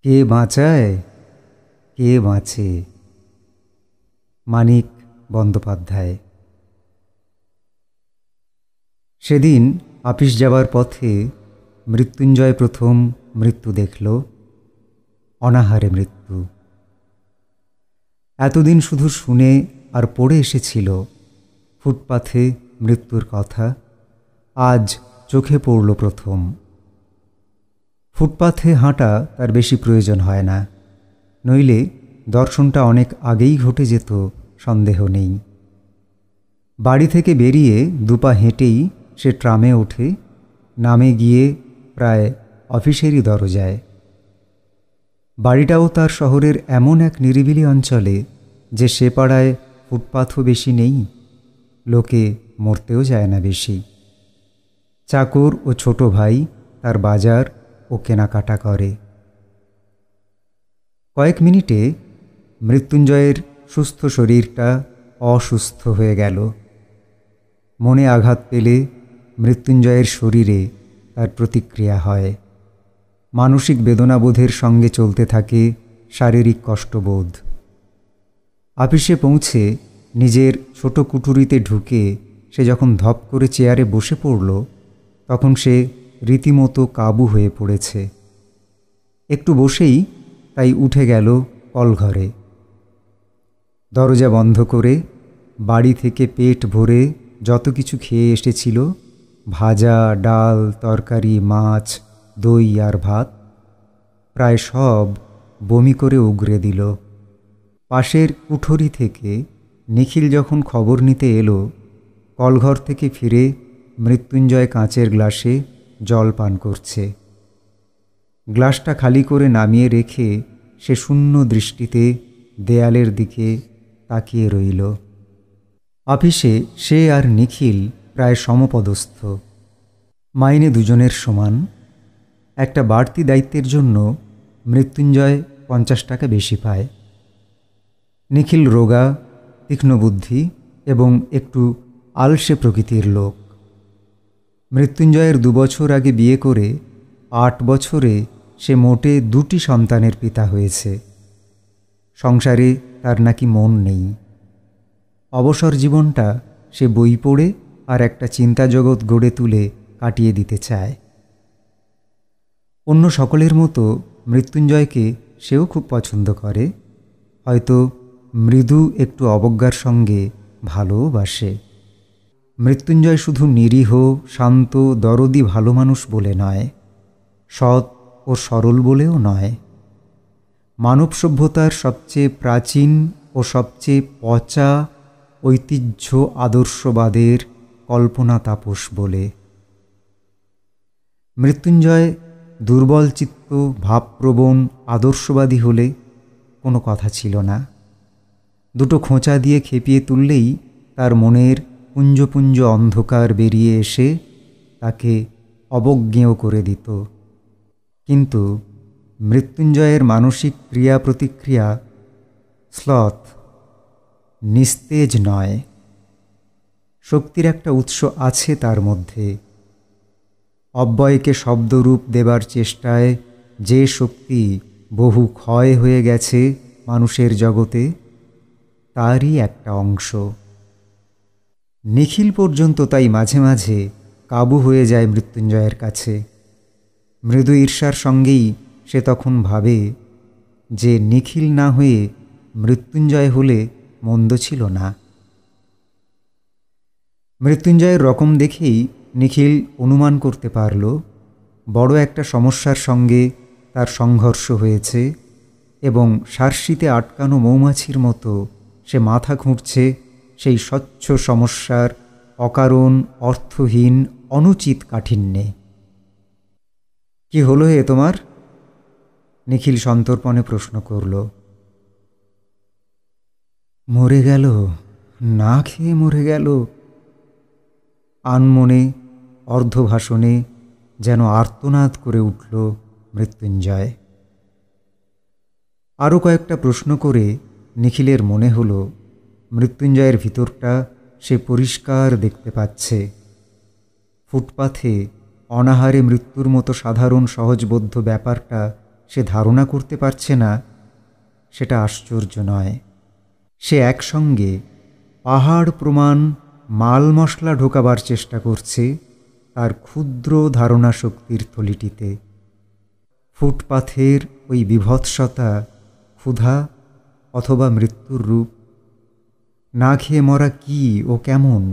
কে বাঁচায় কে বাঁচে। মানিক বন্দ্যোপাধ্যায়। সেদিন আপিস যাবার পথে মৃত্যুঞ্জয় প্রথম মৃত্যু দেখল, অনাহারে মৃত্যু। এতদিন শুধু শুনে আর পড়ে এসেছিল ফুটপাথে মৃত্যুর কথা, আজ চোখে পড়ল প্রথম। ফুটপাথে হাঁটা তার বেশি প্রয়োজন হয় না, নইলে দর্শনটা অনেক আগেই ঘটে যেত, সন্দেহ নেই। বাড়ি থেকে বেরিয়ে দুপা হেঁটেই সে ট্রামে ওঠে, নামে গিয়ে প্রায় অফিসেরই দরজায়। বাড়িটাও তার শহরের এমন এক নিরিবিলি অঞ্চলে যে সে পাড়ায় ফুটপাথও বেশি নেই, লোকে মরতেও যায় না বেশি। চাকর ও ছোট ভাই তার বাজার ও কেনাকাটা করে। কয়েক মিনিটে মৃত্যুঞ্জয়ের সুস্থ শরীরটা অসুস্থ হয়ে গেল। মনে আঘাত পেলে মৃত্যুঞ্জয়ের শরীরে তার প্রতিক্রিয়া হয়। মানসিক বেদনাবোধের সঙ্গে চলতে থাকে শারীরিক কষ্টবোধ। আপিসে পৌঁছে নিজের ছোট কুঠুরিতে ঢুকে সে যখন ধপ করে চেয়ারে বসে পড়ল, তখন সে রীতিমতো কাবু হয়ে পড়েছে। একটু বসেই তাই উঠে গেল কলঘরে। দরজা বন্ধ করে বাড়ি থেকে পেট ভরে যত কিছু খেয়ে এসেছিল, ভাজা, ডাল, তরকারি, মাছ, দই আর ভাত, প্রায় সব বমি করে উগরে দিল। পাশের কুঠরি থেকে নিখিল যখন খবর নিতে এলো, কলঘর থেকে ফিরে মৃত্যুঞ্জয় কাঁচের গ্লাসে জল পান করছে। গ্লাসটা খালি করে নামিয়ে রেখে সে শূন্য দৃষ্টিতে দেয়ালের দিকে তাকিয়ে রইল। অফিসে সে আর নিখিল প্রায় সমপদস্থ, মাইনে দুজনের সমান। একটা বাড়তি দায়িত্বের জন্য মৃত্যুঞ্জয় 50 টাকা বেশি পায়। নিখিল রোগা, তীক্ষ্ণ বুদ্ধি এবং একটু আলসে প্রকৃতির লোক। মৃত্যুঞ্জয়ের 2 বছর আগে বিয়ে করে 8 বছরে সে মোটে 2টি সন্তানের পিতা হয়েছে। সংসারে তার নাকি মন নেই। অবসর জীবনটা সে বই পড়ে আর একটা চিন্তাজগৎ গড়ে তুলে কাটিয়ে দিতে চায়। অন্য সকলের মতো মৃত্যুঞ্জয়কে সেও খুব পছন্দ করে, হয়তো মৃদু একটু অবজ্ঞার সঙ্গে ভালোবাসে। মৃত্যুঞ্জয় শুধু নিরীহ, শান্ত, দরদি ভালো মানুষ বলে নয়, সৎ ও সরল বলেও নয়। মানব সভ্যতার সবচেয়ে প্রাচীন ও সবচেয়ে পচা ঐতিহ্য আদর্শবাদের কল্পনা তাপস বলে। মৃত্যুঞ্জয় দুর্বলচিত্ত, ভাবপ্রবণ, আদর্শবাদী হলে কোনো কথা ছিল না। দুটো খোঁচা দিয়ে খেপিয়ে তুললেই তার মনের পুঞ্জ পুঞ্জ অন্ধকার বেরিয়ে এসে তাকে অবজ্ঞেয় করে দিত। কিন্তু মৃত্যুঞ্জয়ের মানসিক ক্রিয়া প্রতিক্রিয়া শ্লথ, নিস্তেজ নয়। শক্তির একটা উৎস আছে তার মধ্যে। অব্যয়কে শব্দরূপ দেবার চেষ্টায় যে শক্তি বহু ক্ষয় হয়ে গেছে মানুষের জগতে, তারই একটা অংশ। নিখিল পর্যন্ত তাই মাঝে মাঝে কাবু হয়ে যায় মৃত্যুঞ্জয়ের কাছে। মৃদু ঈর্ষার সঙ্গেই সে তখন ভাবে যে নিখিল না হয়ে মৃত্যুঞ্জয় হলে মন্দ ছিল না। মৃত্যুঞ্জয়ের রকম দেখেই নিখিল অনুমান করতে পারল বড় একটা সমস্যার সঙ্গে তার সংঘর্ষ হয়েছে এবং শার্শিতে আটকানো মৌমাছির মতো সে মাথা খুঁড়ছে সেই স্বচ্ছ সমস্যার অকারণ, অর্থহীন, অনুচিত কাঠিন্যে। কি হলো হে তোমার? নিখিল সন্তর্পণে প্রশ্ন করল। মরে গেল, না খেয়ে মরে গেল। আনমনে অর্ধভাষণে যেন আর্তনাদ করে উঠল মৃত্যুঞ্জয়। আরও কয়েকটা প্রশ্ন করে নিখিলের মনে হল মৃত্যুঞ্জয়ের ভিতরটা সে পরিষ্কার দেখতে পাচ্ছে। ফুটপাথে অনাহারে মৃত্যুর মতো সাধারণ সহজবোধ্য ব্যাপারটা সে ধারণা করতে পারছে না, সেটা আশ্চর্য নয়। সে একসঙ্গে পাহাড় প্রমাণ মাল মশলা ঢোকাবার চেষ্টা করছে তার ক্ষুদ্র ধারণা শক্তির থলিটিতে। ফুটপাথের ওই বিভৎসতা ক্ষুধা অথবা মৃত্যুর রূপ। না খেয়ে মরা কি ও কেমন,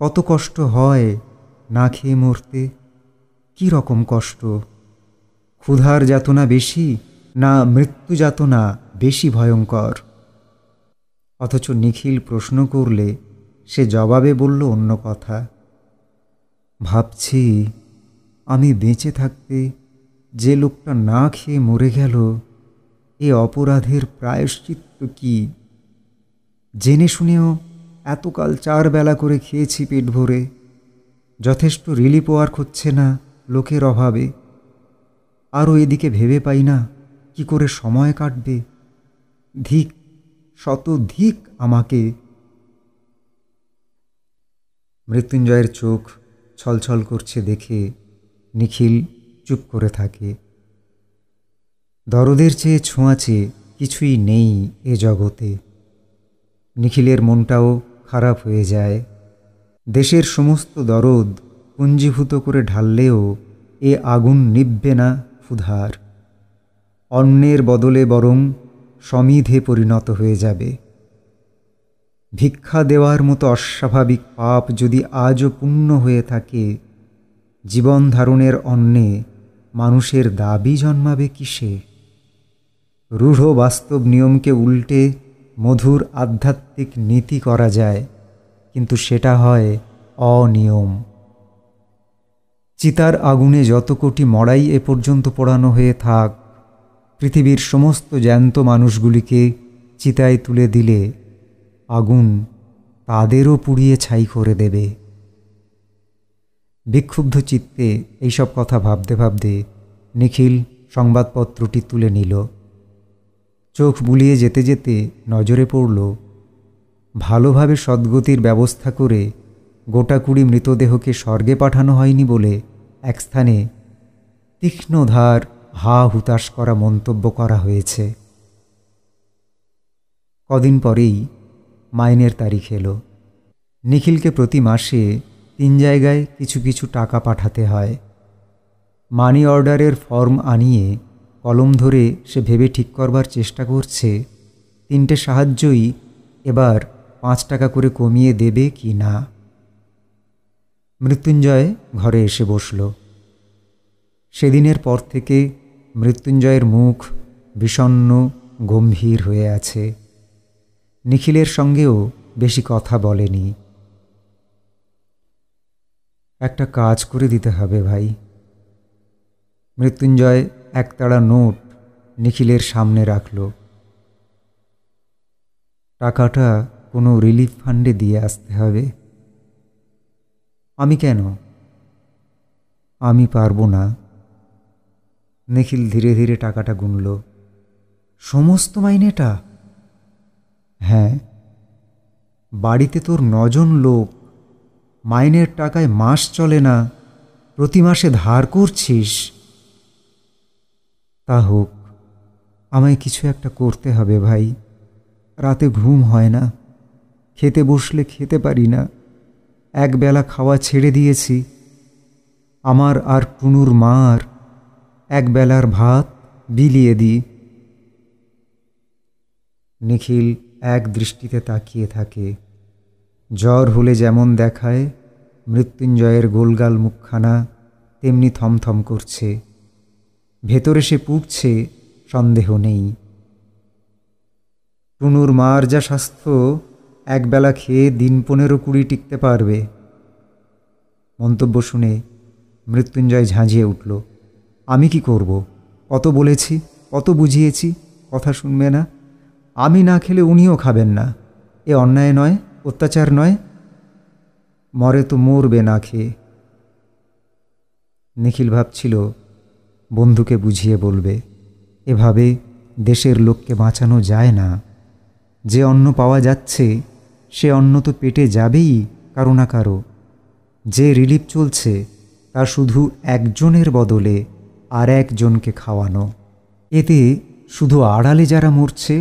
কত কষ্ট হয় না খেয়ে মরতে, কি রকম কষ্ট? ক্ষুধার যাতনা বেশি না মৃত্যু যাতনা বেশি ভয়ঙ্কর? অথচ নিখিল প্রশ্ন করলে সে জবাবে বলল অন্য কথা। ভাবছি, আমি বেঁচে থাকতে যে লোকটা না খেয়ে মরে গেল, এ অপরাধের প্রায়শ্চিত্ত কি? জেনে শুনেও এতকাল 4 বেলা করে খেয়েছি পেট ভরে, যথেষ্ট রিলিফও আর হচ্ছে না লোকের অভাবে। আরও এদিকে ভেবে পাই না কি করে সময় কাটবে। ধিক, শত ধিক আমাকে। মৃত্যুঞ্জয়ের চোখ ছলছল করছে দেখে নিখিল চুপ করে থাকে। দরদের চেয়ে ছোঁয়াচে কিছুই নেই এ জগতে। নিখিলের মনটাও খারাপ হয়ে যায়। দেশের সমস্ত দরদ পুঞ্জীভূত করে ঢাললেও এ আগুন নিভবে না ক্ষুধার। অন্নের বদলে বরং সমিধে পরিণত হয়ে যাবে। ভিক্ষা দেওয়ার মতো অস্বাভাবিক পাপ যদি আজও পূর্ণ হয়ে থাকে, জীবন ধারণের অন্নে মানুষের দাবি জন্মাবে কিসে? রূঢ় বাস্তব নিয়মকে উল্টে মধুর আধ্যাত্মিক নীতি করা যায়, কিন্তু সেটা হয় অনিয়ম। চিতার আগুনে যত কোটি মড়াই এ পর্যন্ত পোড়ানো হয়ে থাক, পৃথিবীর সমস্ত জ্যান্ত মানুষগুলিকে চিতায় তুলে দিলে আগুন তাদেরও পুড়িয়ে ছাই করে দেবে। বিক্ষুব্ধ চিত্তে এইসব কথা ভাবতে ভাবতে নিখিল সংবাদপত্রটি তুলে নিল। চোখ বুলিয়ে যেতে যেতে নজরে পড়ল, ভালোভাবে সদ্গতির ব্যবস্থা করে গোটা 20 মৃতদেহকে স্বর্গে পাঠানো হয়নি বলে এক স্থানে তীক্ষ্ণধার হা হুতাশ করা মন্তব্য করা হয়েছে। কদিন পরেই মাইনের তারিখ এলো। নিখিলকে প্রতি মাসে 3 জায়গায় কিছু কিছু টাকা পাঠাতে হয়। মানি অর্ডারের ফর্ম আনিয়ে কলম ধরে সে ভেবে ঠিক করবার চেষ্টা করছে 3টে সাহায্যই এবার 5 টাকা করে কমিয়ে দেবে কি না। মৃত্যুঞ্জয় ঘরে এসে বসল। সেদিনের পর থেকে মৃত্যুঞ্জয়ের মুখ বিষণ্ণ গম্ভীর হয়ে আছে। নিখিলের সঙ্গেও বেশি কথা বলেনি। একটা কাজ করে দিতে হবে ভাই। মৃত্যুঞ্জয় একতাড়া নোট নিখিলের সামনে রাখল। টাকাটা কোনো রিলিফ ফান্ডে দিয়ে আসতে হবে। আমি কেন? আমি পারবো না। নিখিল ধীরে ধীরে টাকাটা গুনল। সমস্ত মাইনেটা? হ্যাঁ। বাড়িতে তোর 9 জন লোক, মাইনের টাকায় মাস চলে না, প্রতি মাসে ধার করছিস। তা হোক, আমায় কিছু একটা করতে হবে ভাই। রাতে ঘুম হয় না, খেতে বসলে খেতে পারি না, একবেলা খাওয়া ছেড়ে দিয়েছি। আমার আর টুনুর মার একবেলার ভাত বিলিয়ে দিই। নিখিল এক দৃষ্টিতে তাকিয়ে থাকে। জ্বর হলে যেমন দেখায়, মৃত্যুঞ্জয়ের গোলগাল মুখখানা তেমনি থমথম করছে। ভেতরে সে পুড়ছে, সন্দেহ নেই। টুনুর মার যা স্বাস্থ্য, একবেলা খেয়ে দিন 15-20 টিকতে পারবে। মন্তব্য শুনে মৃত্যুঞ্জয় ঝাঁঝিয়ে উঠল। আমি কি করব? কত বলেছি, কত বুঝিয়েছি, কথা শুনবে না। আমি না খেলে উনিও খাবেন না। এ অন্যায় নয়, অত্যাচার নয়। মরে তো মরবে না খেয়ে। নিখিল ভাবছিল বন্ধুকে বুঝিয়ে বলবে, এভাবে দেশের লোককে বাঁচানো যায় না। যে অন্ন পাওয়া যাচ্ছে সে অন্ন তো পেটে যাবেই কারো না কারো। যে রিলিফ চলছে তা শুধু একজনের বদলে আর একজনকে খাওয়ানো। এতে শুধু আড়ালে যারা মরছে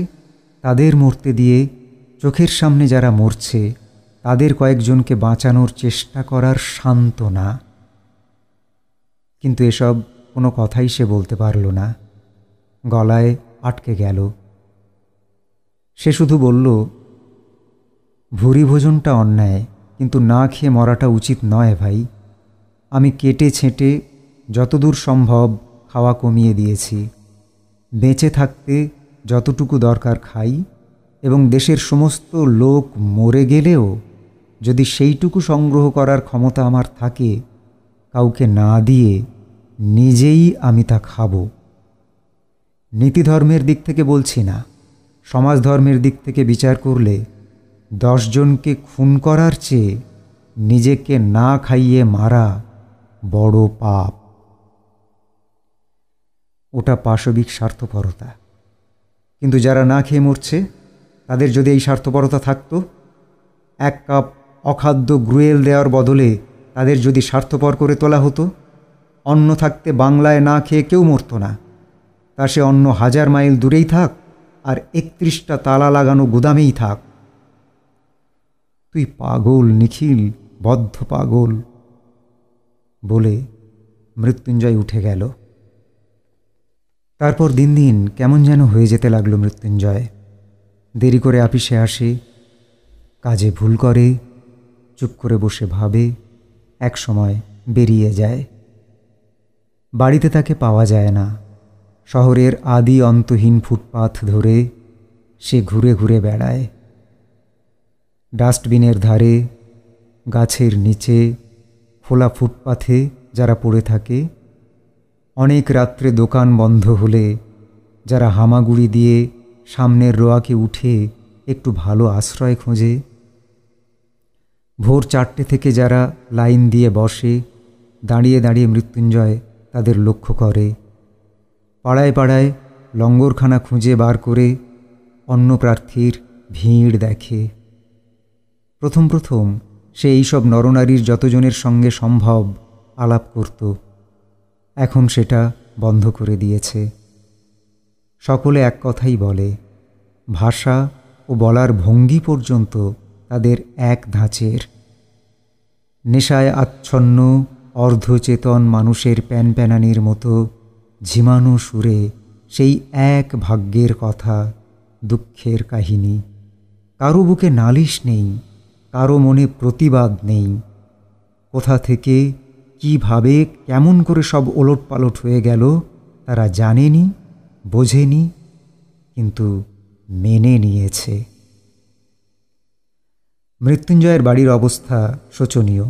তাদের মরতে দিয়ে চোখের সামনে যারা মরছে তাদের কয়েকজনকে বাঁচানোর চেষ্টা করার সান্ত্বনা। কিন্তু এসব কোনো কথাই সে বলতে পারল না, গলায় আটকে গেল। সে শুধু বলল, ভুরি ভোজনটা অন্যায়, কিন্তু না খেয়ে মরাটা উচিত নয় ভাই। আমি কেটে ছেঁটে যতদূর সম্ভব খাওয়া কমিয়ে দিয়েছি। বেঁচে থাকতে যতটুকু দরকার খাই, এবং দেশের সমস্ত লোক মরে গেলেও যদি সেইটুকু সংগ্রহ করার ক্ষমতা আমার থাকে, কাউকে না দিয়ে নিজেই আমি তা খাব। নীতিধর্মের দিক থেকে বলছি না, সমাজধর্মের দিক থেকে বিচার করলে 10 জনকে খুন করার চেয়ে নিজেকে না খাইয়ে মারা বড় পাপ। ওটা পাশবিক স্বার্থপরতা। কিন্তু যারা না খেয়ে মরছে তাদের যদি এই স্বার্থপরতা থাকতো, 1 কাপ অখাদ্য গ্রুয়েল দেওয়ার বদলে তাদের যদি স্বার্থপর করে তোলা হতো, অন্ন থাকতে বাংলায় না খেয়ে কেউ মরত না। তা সে অন্য 1000 মাইল দূরেই থাক আর 31টা তালা লাগানো গুদামেই থাক। তুই পাগল নিখিল, বদ্ধ পাগল, বলে মৃত্যুঞ্জয় উঠে গেল। তারপর দিন দিন কেমন যেন হয়ে যেতে লাগলো মৃত্যুঞ্জয়। দেরি করে আপিসে আসে, কাজে ভুল করে, চুপ করে বসে ভাবে, এক সময় বেরিয়ে যায়। বাড়িতে তাকে পাওয়া যায় না। শহরের আদি অন্তহীন ফুটপাথ ধরে সে ঘুরে ঘুরে বেড়ায়। ডাস্টবিনের ধারে, গাছের নিচে, খোলা ফুটপাথে যারা পড়ে থাকে, অনেক রাত্রে দোকান বন্ধ হলে যারা হামাগুড়ি দিয়ে সামনের রোয়াকে উঠে একটু ভালো আশ্রয় খোঁজে, ভোর 4টে থেকে যারা লাইন দিয়ে বসে, দাঁড়িয়ে দাঁড়িয়ে মৃত্যুঞ্জয় তাদের লক্ষ্য করে। পাড়ায় পাড়ায় লঙ্গরখানা খুঁজে বার করে অন্নপ্রার্থীর ভিড় দেখে। প্রথম প্রথম সে এইসব নরনারীর যতজনের সঙ্গে সম্ভব আলাপ করত। এখন সেটা বন্ধ করে দিয়েছে। সকলে এক কথাই বলে, ভাষা ও বলার ভঙ্গি পর্যন্ত তাদের এক ধাঁচের। নেশায় আচ্ছন্ন অর্ধচেতন মানুষের প্যানপ্যানানির মতো ঝিমানো সুরে সেই এক ভাগ্যের কথা, দুঃখের কাহিনী। কারো বুকে নালিশ নেই, কারো মনে প্রতিবাদ নেই। কোথা থেকে, কিভাবে, কেমন করে সব ওলটপালট হয়ে গেল তারা জানেনি, বোঝেনি, কিন্তু মেনে নিয়েছে। মৃত্যুঞ্জয়ের বাড়ির অবস্থা শোচনীয়।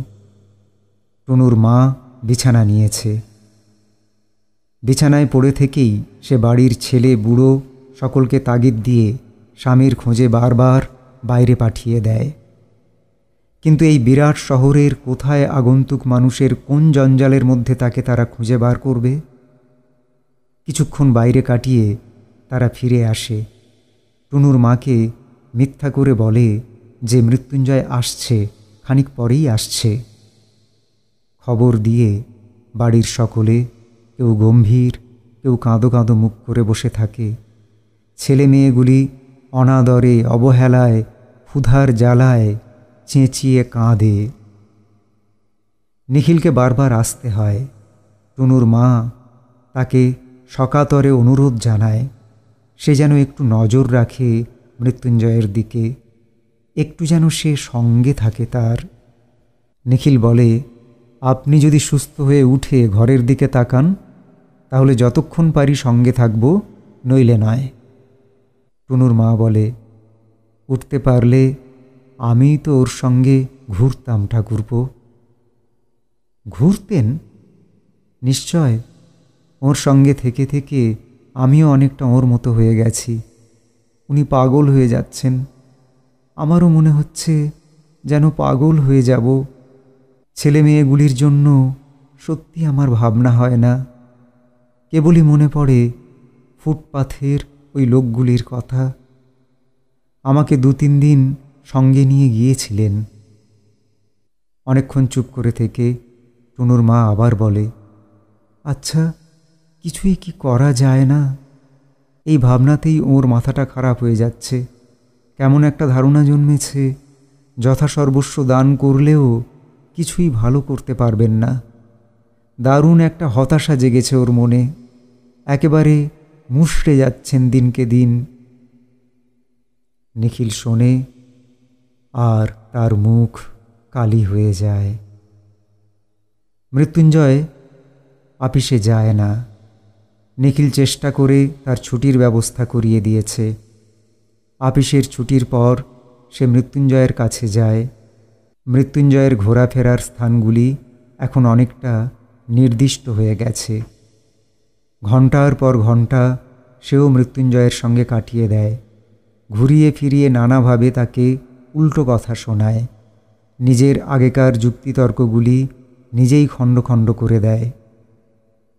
টুনুর মা বিছানা নিয়েছে। বিছানায় পড়ে থেকেই সে বাড়ির ছেলে বুড়ো সকলকে তাগিদ দিয়ে স্বামীর খোঁজে বারবার বাইরে পাঠিয়ে দেয়। কিন্তু এই বিরাট শহরের কোথায় আগন্তুক মানুষের কোন জঞ্জালের মধ্যে তাকে তারা খুঁজে বার করবে? কিছুক্ষণ বাইরে কাটিয়ে তারা ফিরে আসে। টুনুর মাকে মিথ্যা করে বলে যে মৃত্যুঞ্জয় আসছে, খানিক পরেই আসছে। খবর দিয়ে বাড়ির সকলে কেউ গম্ভীর, কেউ কাঁদো কাঁদো মুখ করে বসে থাকে। ছেলে মেয়েগুলি অনাদরে, অবহেলায়, ক্ষুধার জ্বালায় চেঁচিয়ে কাঁদে। নিখিলকে বারবার আসতে হয়। টুনুর মা তাকে সকাতরে অনুরোধ জানায় সে যেন একটু নজর রাখে মৃত্যুঞ্জয়ের দিকে, একটু যেন সে সঙ্গে থাকে তার। নিখিল বলে, আপনি যদি সুস্থ হয়ে উঠে ঘরের দিকে তাকান তাহলে যতক্ষণ পারি সঙ্গে থাকব, নইলে নয়। টুনুর মা বলে, উঠতে পারলে আমি তো ওর সঙ্গে ঘুরতাম ঠাকুরপো। ঘুরতেন? নিশ্চয়। ওর সঙ্গে থেকে থেকে আমিও অনেকটা ওর মতো হয়ে গেছি। উনি পাগল হয়ে যাচ্ছেন, আমারও মনে হচ্ছে যেন পাগল হয়ে যাব। ছেলে মেয়েগুলির জন্য সত্যি আমার ভাবনা হয় না। কেবলই মনে পড়ে ফুটপাথের ওই লোকগুলির কথা। আমাকে 2-3 দিন সঙ্গে নিয়ে গিয়েছিলেন। অনেকক্ষণ চুপ করে থেকে টুনুর মা আবার বলে, আচ্ছা, কিছুই কি করা যায় না? এই ভাবনাতেই ওর মাথাটা খারাপ হয়ে যাচ্ছে। কেমন একটা ধারণা জন্মেছে, যথাসর্বস্ব দান করলেও কিছুই ভালো করতে পারবেন না। দারুণ একটা হতাশা জেগেছে ওর মনে। একেবারে মুষড়ে যাচ্ছেন দিনকে দিন। নিখিল শোনে, আর তার মুখ কালি হয়ে যায়। মৃত্যুঞ্জয় আপিসে যায় না। নিখিল চেষ্টা করে তার ছুটির ব্যবস্থা করিয়ে দিয়েছে। আপিসের ছুটির পর সে মৃত্যুঞ্জয়ের কাছে যায়। মৃত্যুঞ্জয়ের ঘোরাফেরার স্থানগুলি এখন অনেকটা নির্দিষ্ট হয়ে গেছে। ঘণ্টার পর ঘণ্টা সেও মৃত্যুঞ্জয়ের সঙ্গে কাটিয়ে দেয়। ঘুরিয়ে ফিরিয়ে নানাভাবে তাকে উল্টো কথা শোনায়। নিজের আগেকার যুক্তিতর্কগুলি নিজেই খণ্ড খণ্ড করে দেয়।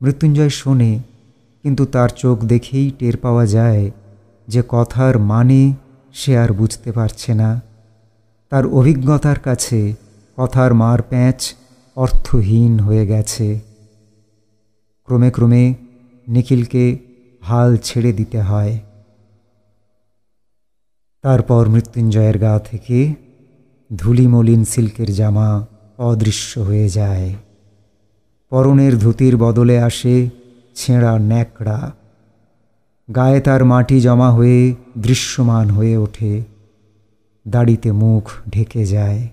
মৃত্যুঞ্জয় শোনে, কিন্তু তার চোখ দেখেই টের পাওয়া যায় যে কথার মানে সে আর বুঝতে পারছে না। তার অভিজ্ঞতার কাছে কথার মার প্যাঁচ অর্থহীন হয়ে গেছে। ক্রমে ক্রমে নিখিলকে হাল ছেড়ে দিতে হয়। তারপর মৃত্যুঞ্জয়ের গা থেকে ধূলিমলিন সিল্কের জামা অদৃশ্য হয়ে যায়। পরনের ধুতির বদলে আসে ছেঁড়া ন্যাকড়া। গায়ে তার মাটি জমা হয়ে দৃশ্যমান হয়ে ওঠে। দাড়িতে মুখ ঢেকে যায়।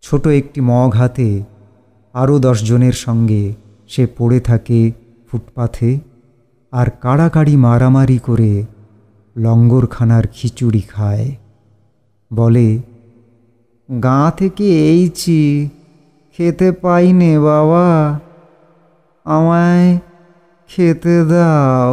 ছোট একটি মগ হাতে আরও 10 জনের সঙ্গে সে পড়ে থাকে ফুটপাথে, আর কাড়াকাড়ি মারামারি করে লঙ্গরখানার খিচুড়ি খায়। বলে, গাঁ থেকে এইছি, খেতে পাইনে বাবা, আমায় খেতে দাও।